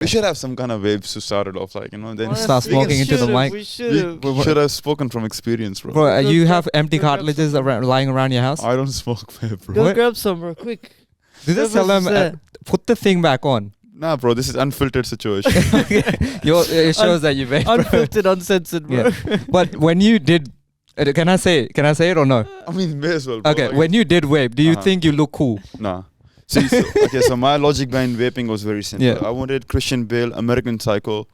We should have some kind of vapes to start it off, like, then Start smoking into the mic. We should we should have spoken from experience, bro. Bro, you have empty go grab cartridges some. lying around your house? I don't smoke vape, bro. Go What? grab some, bro, quick. You just tell them, put the thing back on. Nah, bro, this is unfiltered situation. It shows that you vape, bro. Unfiltered, uncensored, bro. But when you did, can I say it or no? I mean, may as well, bro. Okay, Like, when you did vape, do you Uh-huh. think you look cool? Nah. See, so my logic behind vaping was very simple. Yeah. I wanted Christian Bale, American Psycho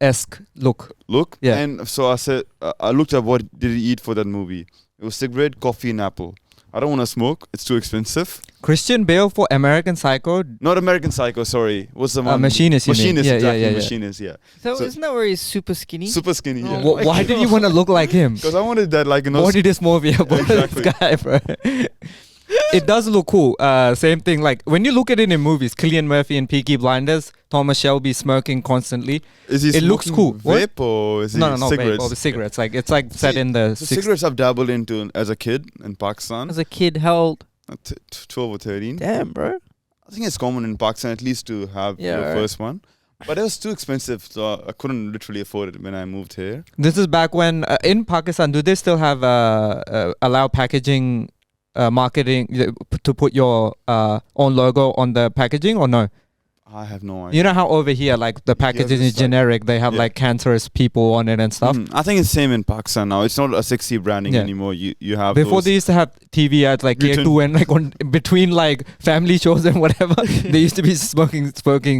Esque look. look. Yeah. And so I said, I looked at what did he eat for that movie. It was cigarette, coffee, and apple. I don't want to smoke. It's too expensive. Christian Bale for American Psycho. Not American Psycho, sorry. What's the one? Machinist, you mean? Machinist, Yeah, exactly. yeah, yeah. Machinist, yeah. So, So- isn't that where he's super skinny? Super skinny, yeah. Oh. Why did you want to look like him? Because I wanted that, like, What dysmorphia about Exactly. this guy, bro? It does look cool. Same thing. Like when you look at it in movies, Cillian Murphy in Peaky Blinders, Thomas Shelby smoking constantly. Is he It looks smoking cool. What? Vape or is he No, cigarettes? vape or cigarettes. Like it's like set See, in the So 60s. cigarettes I've dabbled into as a kid in Pakistan. As a kid, how old? 12 or 13. Damn, bro. I think it's common in Pakistan at least to have Yeah, the right. first one. But it was too expensive, so I couldn't literally afford it when I moved here. This is back when in Pakistan, do they still have allow packaging, marketing to put your own logo on the packaging or no? I have no idea. You know how over here, like the packaging this, is generic, they have yeah. like cancerous people on it and stuff. I think it's same in Pakistan now. It's not a sexy branding Yeah. anymore. You have Before those, they used to have TV ads like Mutant. K2 and like on between like family shows and whatever, they used to be smoking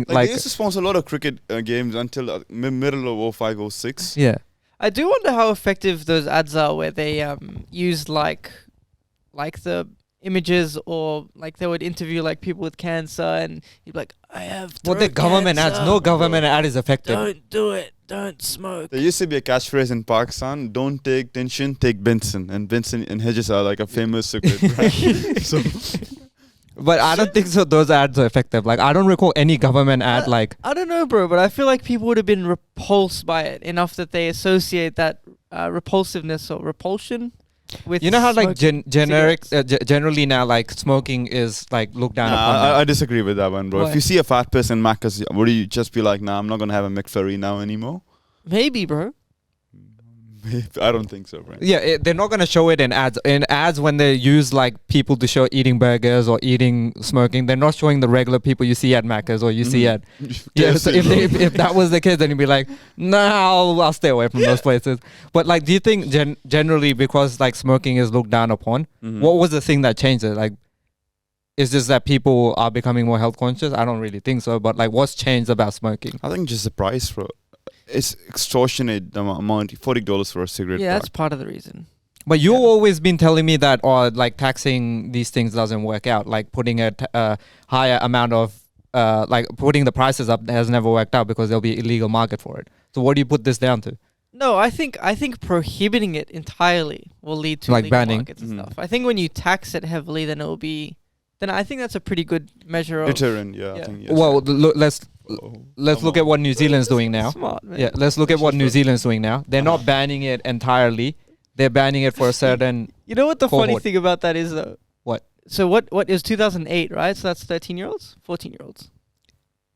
like they used to sponsor a lot of cricket games until middle of 05, 06. yeah. I do wonder how effective those ads are where they use like the images, or like they would interview like people with cancer and you'd be like, I have What the throat government ads? cancer. No government ad is effective. Don't do it. Don't smoke. There used to be a catchphrase in Pakistan: "Don't take tension, take Benson." And Benson and Hedges are like a famous cigarette brand. So But I don't think so. Those ads are effective. Like I don't recall any government ad like. I don't know, bro, but I feel like people would have been repulsed by it enough that they associate that repulsiveness or repulsion with. You know how like smoking generic, cigarettes. generally now like smoking is like looked down upon. now. I disagree with that one, bro. Why? If you see a fat person in Macca's, would you just be like, "Nah, I'm not gonna have a McFlurry now anymore"? Maybe, bro. I don't think so, bro. Yeah, they're not gonna show it in ads. In ads, when they use like people to show eating burgers or eating smoking, they're not showing the regular people you see at Macca's or you see at. Yeah, so if that was the case, then you'd be like, no, I'll stay away from those places. But like, do you think generally because like smoking is looked down upon, what was the thing that changed it? Like, is just that people are becoming more health conscious? I don't really think so. But like, what's changed about smoking? I think just the price, bro. It's extortionate amount, $40 for a cigarette. Yeah, that's pack. part of the reason. But you've always been telling me that, like taxing these things doesn't work out. Like putting a higher amount of, like putting the prices up has never worked out because there'll be illegal market for it. So what do you put this down to? No, I think prohibiting it entirely will lead to Like illegal banning. markets and stuff. I think when you tax it heavily, then it will be. Then I think that's a pretty good measure of. Deterrent, yeah. I Yeah. think, yes. Well, let's Come look on. at what New Zealand's doing now. Smart, man. Yeah, let's look at what New Zealand's doing now. They're not banning it entirely. They're banning it for a certain. You know what the funny cohort. thing about that is though? What? So what is 2008, right? So that's 13-year-olds, 14-year-olds.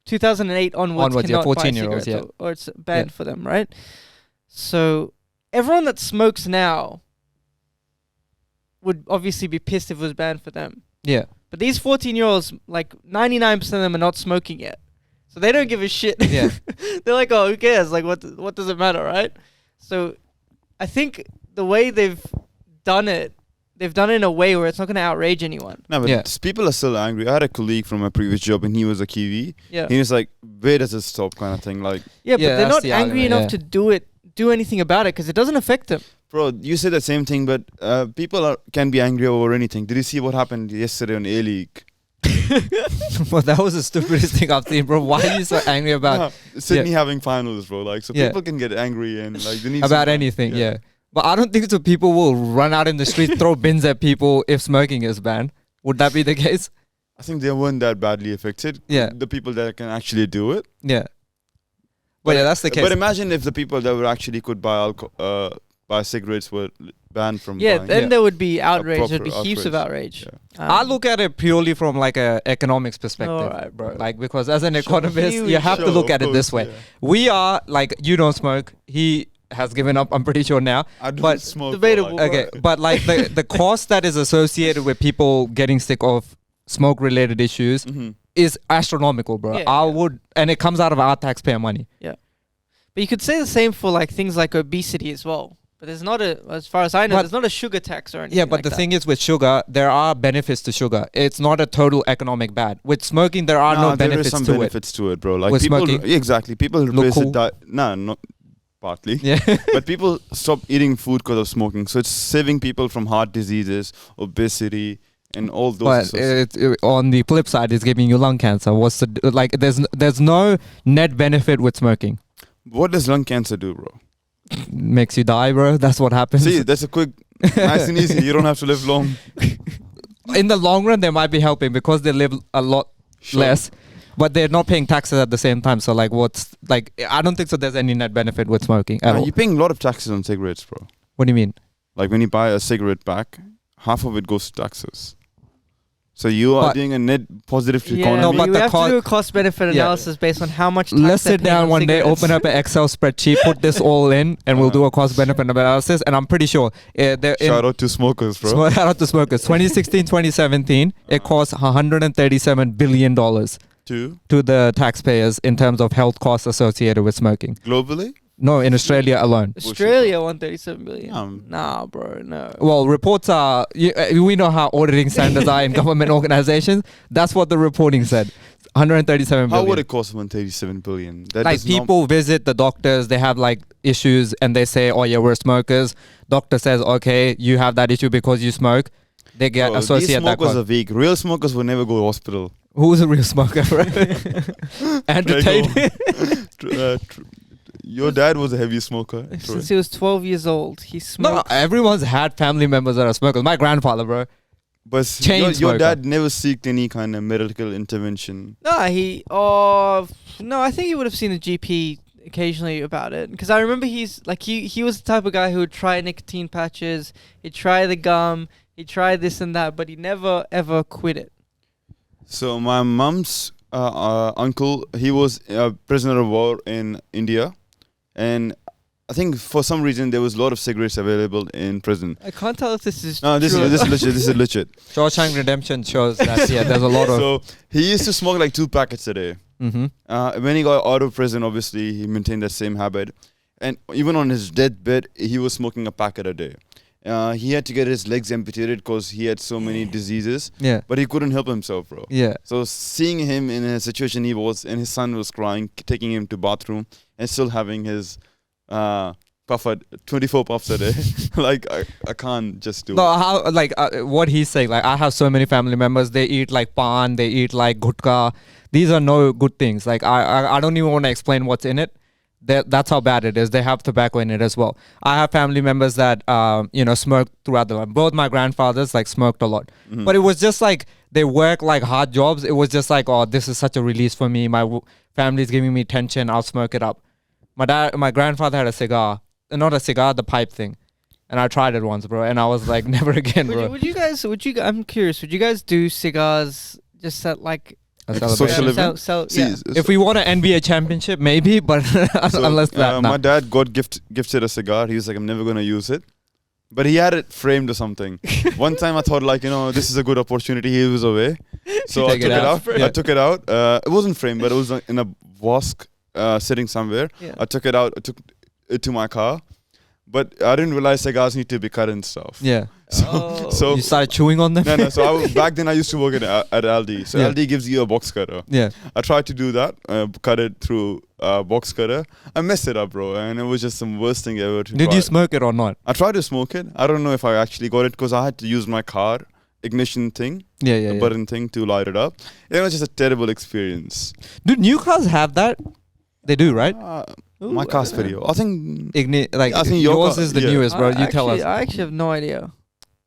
2008 onwards, Onwards, yeah, cannot buy 14-year-olds, cigarettes, or it's banned for them, right? So everyone that smokes now would obviously be pissed if it was banned for them. Yeah. But these 14-year-olds, like 99% of them are not smoking yet. So they don't give a shit. Yeah. They're like, oh, who cares? Like, what does it matter, right? So I think the way they've done it in a way where it's not going to outrage anyone. No, but Yeah. people are still angry. I had a colleague from my previous job, and he was a Kiwi. Yeah. He was like, "Where does it stop?" kind of thing. Like, Yeah, but Yeah, they're that's not the angry argument, enough yeah. to do anything about it because it doesn't affect them. bro, you say the same thing, but people can be angry over anything. Did you see what happened yesterday on A League? Well, that was the stupidest thing I've seen, bro. Why are you so angry about Sydney having finals, bro? Like, so Yeah. people can get angry and like they need about some- anything? Yeah. But I don't think so. People will run out in the street, throw bins at people if smoking is banned. Would that be the case? I think they weren't that badly affected. Yeah. The people that can actually do it. Yeah. But yeah, that's the case. But imagine if the people that were actually could buy buy cigarettes were banned from Yeah, buying. then there would be outrage. There'd be proper heaps of outrage. outrage. Yeah. I look at it purely from like a economics perspective, Alright, bro. Like because as an economist, Here you we have to Sure, look of at it this course, way. yeah. We are like, you don't smoke. He has given up. I'm pretty sure now. I don't But smoke. debatable, bro. Okay, but like the cost that is associated with people getting sick of smoke related issues Mhm. is astronomical, bro. Yeah, I yeah. would, and it comes out of our taxpayer money. But you could say the same for like things like obesity as well. But there's not a, as far as I know, But- there's not a sugar tax or anything. Yeah, but like the that. thing is with sugar, there are benefits to sugar. It's not a total economic bad. With smoking, there are no there benefits is some to benefits to it, bro. Like With people, smoking? exactly. People Look replace cool? the diet. Nah, not partly. it. Yeah. But people stop eating food because of smoking. So it's saving people from heart diseases, obesity, and all those. But on the flip side, it's giving you lung cancer. What's the like? There's no net benefit with smoking. What does lung cancer do, bro? Makes you die, bro. That's what happens. See, that's a quick, nice and easy. You don't have to live long. In the long run, they might be helping because they live a lot Sure. less, but they're not paying taxes at the same time. So like, what's like? I don't think so. There's any net benefit with smoking at all. You're paying a lot of taxes on cigarettes, bro. What do you mean? Like when you buy a cigarette pack, half of it goes to taxes. So you are But- doing a net positive to Yeah, economy. No, but but we the have co- to do a cost benefit Yeah. analysis based on how much tax Let's they're sit paying down on one day, cigarettes. open up an Excel spreadsheet, put this all in, and we'll do a cost benefit analysis. And I'm pretty sure Shout out to smokers, bro. shout out to smokers. 2016, 2017, it cost $137 billion Two to the taxpayers in terms of health costs associated with smoking. globally. No, in Australia alone. Australia 137 billion. Yeah. Nah, bro, no. Well, reports are, we know how auditing standards are in government organizations. That's what the reporting said. 137 How billion. would it cost 137 billion? That Like does not- people visit the doctors, they have like issues and they say, oh yeah, we're smokers. Doctor says, okay, you have that issue because you smoke. They get Bro, associate these that smokers cost. are weak. Real smokers will never go to hospital. Who's a real smoker, bro? Andrew There you Tate. Your dad was a heavy smoker. Troy. Since he was 12 years old, he No, smoked. everyone's had family members that are smokers. My grandfather, bro. But Chain your smoker. dad never seeked any kind of medical intervention. No, no, I think he would have seen a GP occasionally about it. Because I remember he was the type of guy who would try nicotine patches, he'd try the gum, he'd try this and that, but he never ever quit it. So my mom's uncle, he was a prisoner of war in India, and I think for some reason there was a lot of cigarettes available in prison. I can't tell if this is No, this true. is legit. This is legit. Shawshank Redemption shows that, yeah, there's a lot of... So he used to smoke like 2 packets a day. Mhm. When he got out of prison, obviously he maintained that same habit, and even on his deathbed, he was smoking a packet a day. He had to get his legs amputated because he had so many diseases, Yeah. but he couldn't help himself, bro. Yeah. So seeing him in a situation he was, and his son was crying, taking him to bathroom, and still having his puff at 24 puffs a day, like I can't just do No, it. how like what he's saying, like I have so many family members, they eat like pan, they eat like gutka. These are no good things. Like I don't even want to explain what's in it. That's how bad it is. They have tobacco in it as well. I have family members that smoked throughout the life. Both my grandfathers like smoked a lot, Mhm. but it was just like they work like hard jobs. It was just like, oh, this is such a release for me. My family's giving me tension. I'll smoke it up. My grandfather had a cigar, not a cigar, the pipe thing, and I tried it once, bro, and I was like, never again, bro. Would you guys? I'm curious. Would you guys do cigars just at like A Like celebration. social event? Yeah. See, If we want an NBA championship, maybe, but so, unless that, nah. my dad got gifted a cigar. He was like, I'm never gonna use it, but he had it framed or something. One time I thought like, this is a good opportunity. He was away, so I Take took it it out. out. Yeah. I took it out. It wasn't framed, but it was in a vasque sitting somewhere. Yeah. I took it out. I took it to my car, but I didn't realize cigars need to be cut and stuff. Yeah. Oh. So You started chewing on them? no. So back then I used to work at Aldi. So Yeah. Aldi gives you a box cutter. Yeah. I tried to do that, cut it through box cutter. I messed it up, bro, and it was just the worst thing ever to Did try. you smoke it or not? I tried to smoke it. I don't know if I actually got it because I had to use my car ignition thing, Yeah, yeah, the yeah. button thing to light it up. It was just a terrible experience. Do new cars have that? They do, right? Ooh, My car's I don't know. video. I think Like I think your yours car- is the yeah. newest, bro. You tell us. I actually have no idea.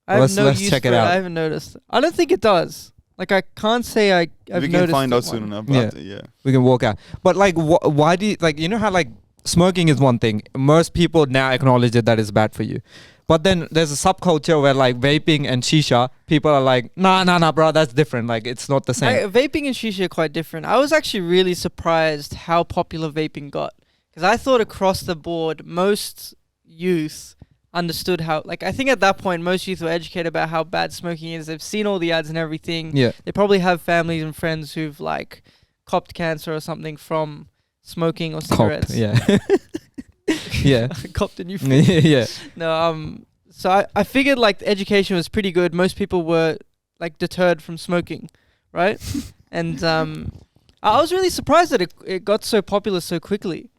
I have Let's- no let's use check for it out. I haven't noticed. I don't think it does. Like I can't say I've we noticed can find out one. soon enough. Yeah. But yeah. We can walk out. But like, why do you, like, you know how like smoking is one thing. Most people now acknowledge that it's bad for you. But then there's a subculture where like vaping and shisha, people are like, nah, bro, that's different. Like it's not the same. Vaping and shisha are quite different. I was actually really surprised how popular vaping got. Because I thought across the board, most youth understood how, like, I think at that point, most youth were educated about how bad smoking is. They've seen all the ads and everything. Yeah. They probably have families and friends who've, like, copped cancer or something from smoking or cigarettes. Yeah. Yeah. Copped a new Yeah. No, so I figured, like, the education was pretty good. Most people were, like, deterred from smoking, right? And I was really surprised that it got so popular so quickly.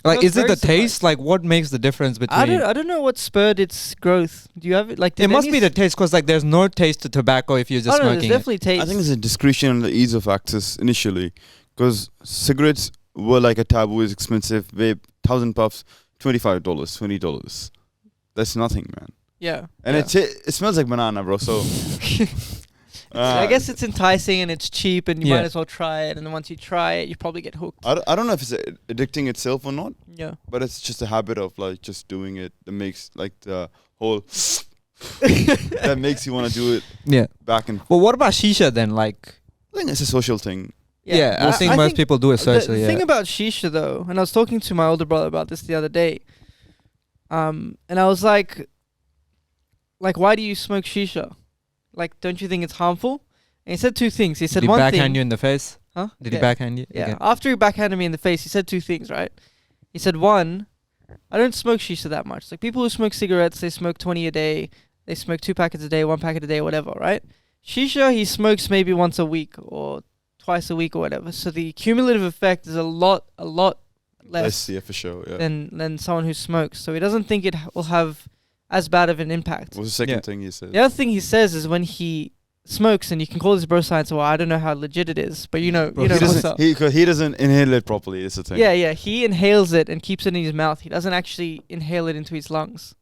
Like, is it the surprised. taste? Like, what makes the difference between? I don't know what spurred its growth. Do you have it? Like, It must be the taste, because like there's no taste to tobacco if you're just there's smoking it. definitely taste. I think it's a discretion and the ease of access initially, because cigarettes were like a taboo, it's expensive. Vape, 1,000 puffs, $25, $20. That's nothing, man. Yeah. And yeah. it smells like banana, bro. So I guess it's enticing and it's cheap and you Yeah. might as well try it. And then once you try it, you probably get hooked. I don't know if it's addicting itself or not, Yeah. but it's just a habit of like just doing it that makes like the whole that makes you want to do it Yeah. back and. Well, what about shisha then? Like, I think it's a social thing. yeah, I think most people do it socially. The thing about shisha though, and I was talking to my older brother about this the other day, and I was like, why do you smoke shisha? Like, don't you think it's harmful? And he said two things. He said Did he one backhand thing. you in the face? Huh? Did Yeah. he backhand you? Yeah. again? After he backhanded me in the face, he said two things, right? He said, one, I don't smoke shisha that much. Like, people who smoke cigarettes, they smoke 20 a day. They smoke 2 packets a day, 1 packet a day, whatever, right? Shisha, he smokes maybe once a week or twice a week or whatever. So the cumulative effect is a lot less Yeah, for sure. Yeah. than someone who smokes. So he doesn't think it will have as bad of an impact. What was the second Yeah. thing you said? The other thing he says is when he smokes, and you can call this bro science, well, I don't know how legit it is, but you know Bro, what's he up. doesn't. He doesn't inhale it properly. It's the thing. Yeah, he inhales it and keeps it in his mouth. He doesn't actually inhale it into his lungs.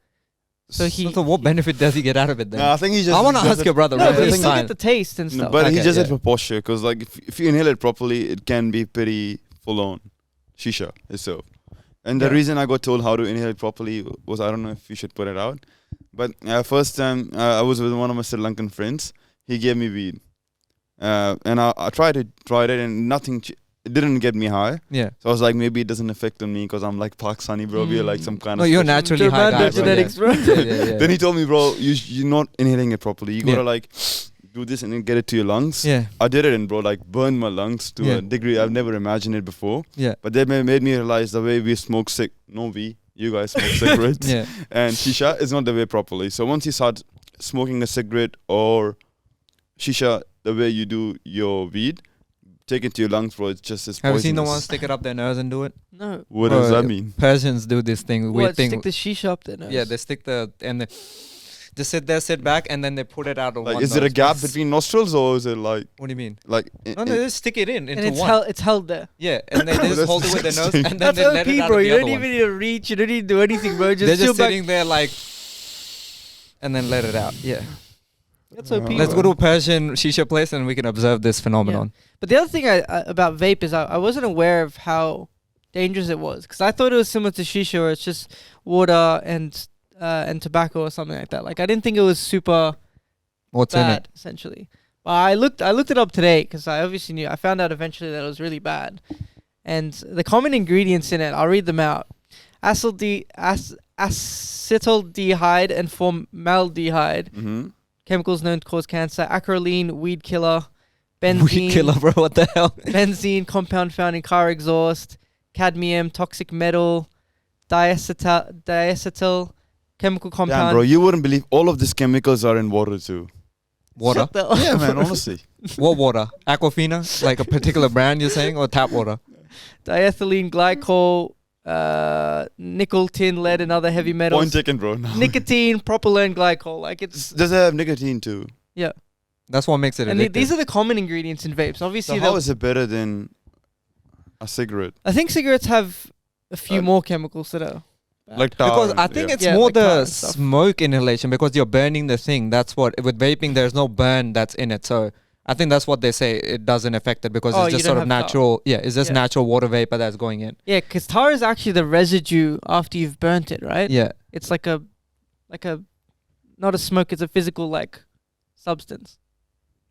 So he. So what benefit does he get out of it then? No, I think he just. I want to does ask it- your brother. No, right? but you It's still fine. get the taste and No, stuff. but he Okay, does it yeah. for posture, because like if you inhale it properly, it can be pretty full on shisha itself. And the Yeah. reason I got told how to inhale it properly was, I don't know if you should put it out, but first time I was with one of my Sri Lankan friends. He gave me weed, and I tried it, and nothing. It didn't get me high. Yeah. So I was like, maybe it doesn't affect on me because I'm like Pakistani, bro. We're like some kind No, of. you're special- naturally high guy, German bro. genetics, bro. Yeah. Then he told me, bro, you're not inhaling it properly. You gotta Yeah. like do this and then get it to your lungs. Yeah. I did it and bro, like burned my lungs to Yeah. a degree I've never imagined it before. Yeah. But they made me realize the way we smoke you guys smoke cigarettes Yeah. and shisha is not the way properly. So once you start smoking a cigarette or shisha the way you do your weed, take it to your lungs, bro, it's just as Have you poisonous. seen the ones stick it up their nose and do it? No. What does Bro, that mean? Persians do this thing. Weird What, thing. stick the shisha up there? Yeah, they stick and they just sit there, sit back, and then they put it out of Like, one is there a nose. gap between nostrils or is it like What do you mean? like? No, they just stick it in and into it's one. it's held there. Yeah, and they just That's hold it with their nose, disgusting. and then That's they let OP, it out bro. of the You other don't one. even need to reach. You don't need to do anything, bro. They're Just chill just back. sitting there like, and then let it out. Yeah. That's OP. Let's bro. go to a Persian shisha place and we can observe this phenomenon. But the other thing about vape is I wasn't aware of how dangerous it was, because I thought it was similar to shisha, where it's just water and tobacco or something like that. Like, I didn't think it was super What's in bad, it? essentially. But I looked it up today because I obviously knew. I found out eventually that it was really bad. And the common ingredients in it, I'll read them out: acetaldehyde and formaldehyde, Mm-hmm. chemicals known to cause cancer; acrolein, weed killer; benzene, Weed killer, bro. What the hell? benzene, compound found in car exhaust; cadmium, toxic metal; diacetyl, chemical compound. Damn, bro, you wouldn't believe all of these chemicals are in water too. Water? Shut the Yeah, man, honestly. What water? Aquafina? Like a particular brand you're saying, or tap water? Diethylene glycol, nickel, tin, lead, and other heavy metals. Point taken, bro. No. Nicotine, propylene glycol. Like, it's Does it have nicotine too? That's what makes it and addictive. these are the common ingredients in vapes. Obviously, So how is it better than a cigarette? I think cigarettes have a few more chemicals that are bad. Like tar Because and- I think yeah. it's Yeah, more like tar the and stuff. smoke inhalation, because you're burning the thing. That's what, with vaping, there's no burn that's in it. So I think that's what they say. It doesn't affect it because Oh, it's you just don't sort of have tar. natural. Yeah, it's just Yeah. natural water vapor that's going in. Yeah, because tar is actually the residue after you've burnt it, right? Yeah. It's like a, not a smoke. It's a physical like substance.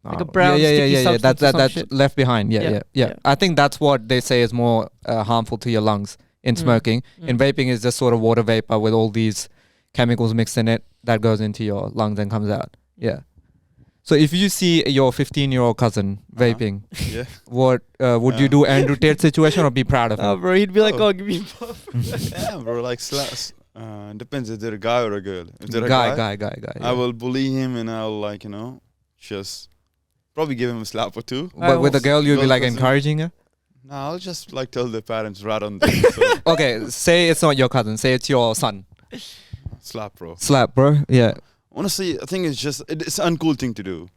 Like a brown sticky substance or some That's shit. left behind. Yeah, Yeah, yeah, yeah, yeah. I think that's what they say is more harmful to your lungs in Mm, smoking. In mm. vaping, is just sort of water vapor with all these chemicals mixed in it that goes into your lungs and comes out. Yeah. So if you see your 15-year-old cousin vaping, Yeah. what would you do? Andrew Tate situation or be proud of him? Nah, bro, he'd be like, Oh. "Oh, give me a puff." Yeah, bro. Like depends if they're a guy or a girl. If they're a Guy. I will bully him and I'll just probably give him a slap or two. But with a girl, you'll be Girl like doesn't- encouraging her. Nah, I'll just tell their parents right on them. So, Okay, say it's not your cousin. Say it's your son. slap, bro. Slap, bro. Yeah. Honestly, I think it's an uncool thing to do.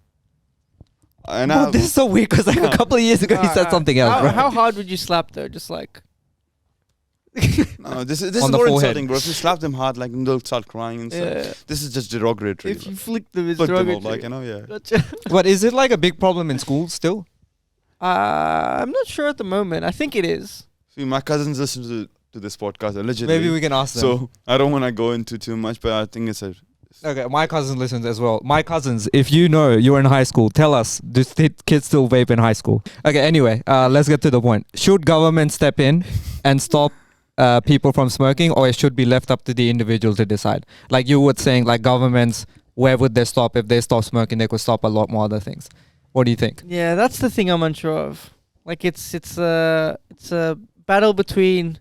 And Bro, this is so weird because like a couple of years ago he said something else, bro. How hard would you slap though? Just like. no, this is On the more forehead. insulting, bro. If you slap them hard, like they'll start crying and stuff. Yeah. This is just derogatory. If you flick them, it's Flick them all, derogatory. yeah. Gotcha. But is it like a big problem in school still? I'm not sure at the moment. I think it is. See, my cousins listen to this podcast allegedly. Maybe we can ask them. So I don't want to go into too much, but I think it's a. Okay, my cousin listens as well. My cousins, if you know you're in high school, tell us, do kids still vape in high school? Okay, anyway, let's get to the point. Should government step in and stop people from smoking, or it should be left up to the individual to decide? Like you were saying, like governments, where would they stop? If they stop smoking, they could stop a lot more other things. What do you think? Yeah, that's the thing I'm unsure of. Like it's a battle between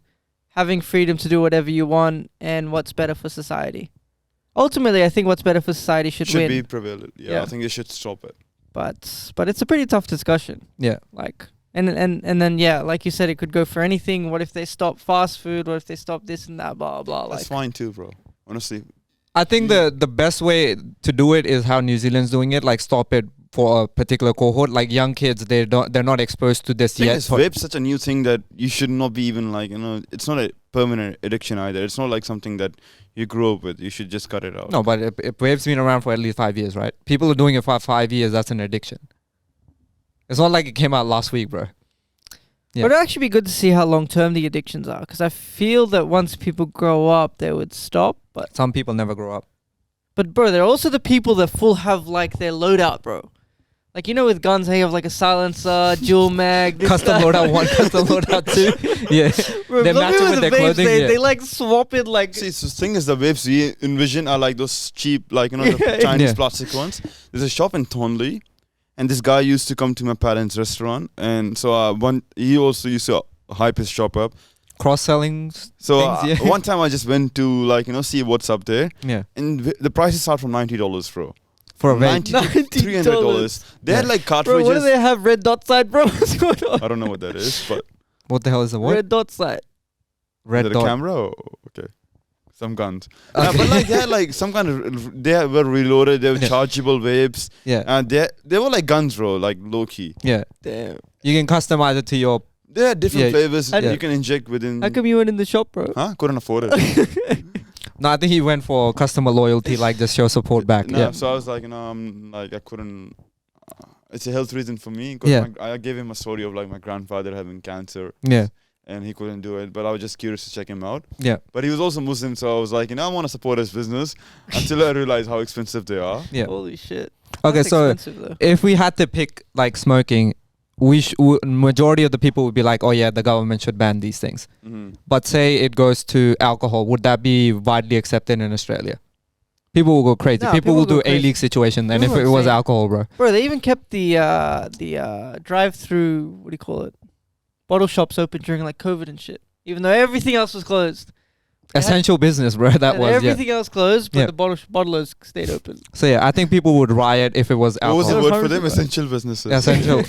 having freedom to do whatever you want and what's better for society. Ultimately, I think what's better for society should win. be prevalent. Yeah, Yeah. I think they should stop it. But it's a pretty tough discussion. Yeah. Like and then yeah, like you said, it could go for anything. What if they stop fast food? What if they stop this and that? Blah blah. That's Like fine too, bro. Honestly, I think the best way to do it is how New Zealand's doing it. Like stop it for a particular cohort. Like young kids, they're not exposed to this thing yet. is, vape's such a new thing that you should not be even it's not a permanent addiction either. It's not like something that you grew up with. You should just cut it out. No, but vape's been around for at least 5 years, right? People are doing it for 5 years. That's an addiction. It's not like it came out last week, bro. Yeah. But it'd actually be good to see how long term the addictions are, because I feel that once people grow up, they would stop. Some people never grow up. But bro, there are also the people that full have like their loadout, bro. Like with guns, how you have like a silencer, dual mag, this, Custom that. loadout 1, custom loadout 2. Yeah. Bro, They some match it people with their vapes, clothing, They, yeah. they like swap it like. See, so the thing is, the vapes we envision are like those cheap, the Yeah. Chinese Yeah. plastic ones. There's a shop in Thornley, and this guy used to come to my parents' restaurant, and so he also used to hype his shop up. Cross-selling So things, yeah. one time I just went to see what's up there, Yeah. and the prices start from $90, bro. For a vape. $90 to $300. They had like Bro, cartridges. what do they have? Red dot side, bro. What's going on? I don't know what that is, but What the hell is the what? Red dot side. Red is it dot. a camera? Oh, okay. Some guns. Okay. But like they had like some kind of they were reloaded. They were Yeah. chargeable vapes, Yeah. and they were like guns, bro. Like low key. Yeah. Damn. You can customize it to your... They had different Yeah. flavors Yeah. you can inject within. How come you weren't in the shop, bro? Huh? Couldn't afford it. No, I think he went for customer loyalty, like just show support back. No, Yeah. so I was like, I couldn't. It's a health reason for me. 'Cause Yeah. I gave him a story of like my grandfather having cancer, Yeah. and he couldn't do it. But I was just curious to check him out. Yeah. But he was also Muslim, so I was like, I want to support his business until I realized how expensive they are. Yeah. Holy shit. Okay, That's so expensive, though. if we had to pick like smoking, majority of the people would be like, oh yeah, the government should ban these things. Mm-hmm. But say it goes to alcohol, would that be widely accepted in Australia? People will go crazy. No, people will people do go crazy. A-League situation then if People it go was insane. alcohol, bro. Bro, they even kept the drive-through, what do you call it? Bottle shops open during like COVID and shit. Even though everything else was closed. They had- Essential business, bro. That and was, yeah. everything else closed, but Yeah. the bottlers stayed open. So yeah, I think people would riot if it was What was the alcohol. word for them? 100%. Essential businesses.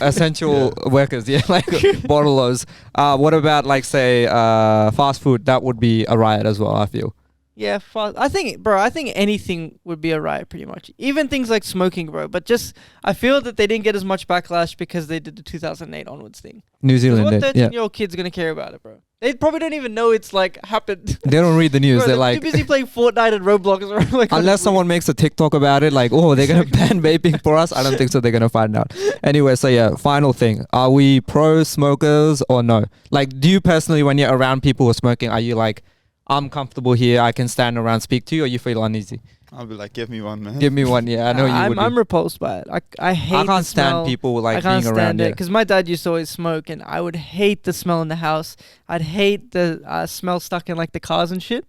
Essential workers, yeah, like bottlers. What about like say fast food? That would be a riot as well, I feel. Yeah, I think anything would be a riot pretty much. Even things like smoking, bro. But just, I feel that they didn't get as much backlash because they did the 2008 onwards thing. New 'Cause Zealand what did, yeah. 13-year-old kid's going to care about it, bro? They probably don't even know it's like happened. They don't read the news. Bro, They're too like, busy playing Fortnite and Roblox. Or like unless someone makes a TikTok about it, like, oh, they're gonna ban vaping for us. I don't think so. They're gonna find out. Anyway, so yeah, final thing. Are we pro smokers or no? Like, do you personally, when you're around people who are smoking, are you like, I'm comfortable here, I can stand around, speak to you, or you feel uneasy? I'll be like, give me one, man. Give me one. Yeah, I know you would. I'm repulsed by it. I hate. I can't the smell. stand people like I can't being stand around it because my dad used to always smoke, and I would hate the smell in the house. I'd hate the smell stuck in like the cars and shit.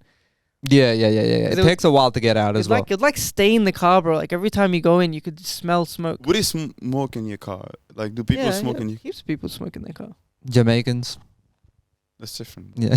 Yeah. It takes a while to get out as well. It'd like stain the car, bro. Like every time you go in, you could smell smoke. Would you smoke in your car? Like, do people smoke in your? Heaps of people smoke in their car. Jamaicans. That's different. Yeah.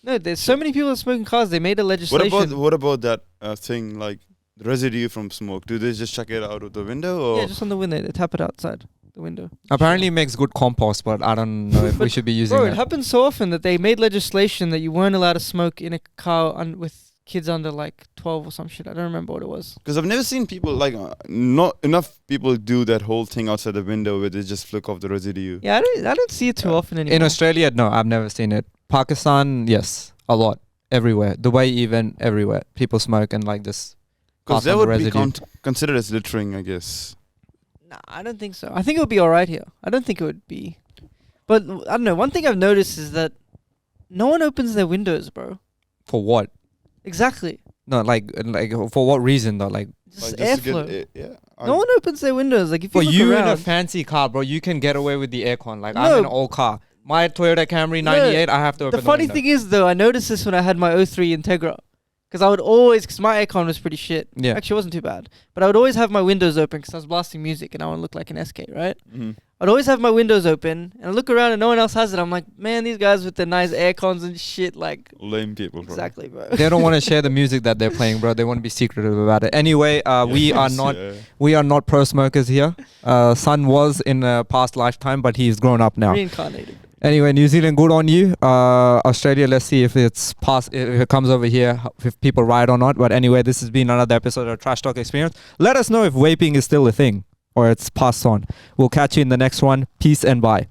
No, there's so many people that smoke in cars. They made a legislation. What about that thing like residue from smoke? Do they just chuck it out of the window or? Yeah, just on the window. They tap it outside the window. Apparently it makes good compost, but I don't know if we should be using Bro, that. it happens so often that they made legislation that you weren't allowed to smoke in a car with kids under like 12 or some shit. I don't remember what it was. Because I've never seen people like not enough people do that whole thing outside the window where they just flick off the residue. Yeah, I don't see it too often anymore. In Australia, no, I've never seen it. Pakistan, yes, a lot, everywhere. Dubai, even everywhere, people smoke and like this. Because that would be considered as littering, I guess. Nah, I don't think so. I think it would be alright here. I don't think it would be. But I don't know. One thing I've noticed is that no one opens their windows, bro. For what? Exactly. No, like for what reason though? Like Just just to airflow. yeah. No one opens their windows. Like if for you you look in a around, fancy car, bro, you can get away with the aircon. Like I'm No. in an old car. My Toyota Camry 98, I have to open the funny window. thing is though, I noticed this when I had my 03 Integra. Because I would always, because my aircon was pretty shit. Yeah. Actually, it wasn't too bad. But I would always have my windows open because I was blasting music and I want to look like an SK, right? Mm-hmm. I'd always have my windows open and I look around and no one else has it. I'm like, man, these guys with their nice aircons and shit, like. Lame people, bro. Exactly, bro. They don't want to share the music that they're playing, bro. They want to be secretive about it. Anyway, we are not pro smokers here. Son was in a past lifetime, but he's grown up now. Reincarnated. Anyway, New Zealand, good on you. Australia, let's see if it's if it comes over here, if people ride or not. But anyway, this has been another episode of Trash Talk Experience. Let us know if vaping is still a thing or it's passed on. We'll catch you in the next one. Peace and bye.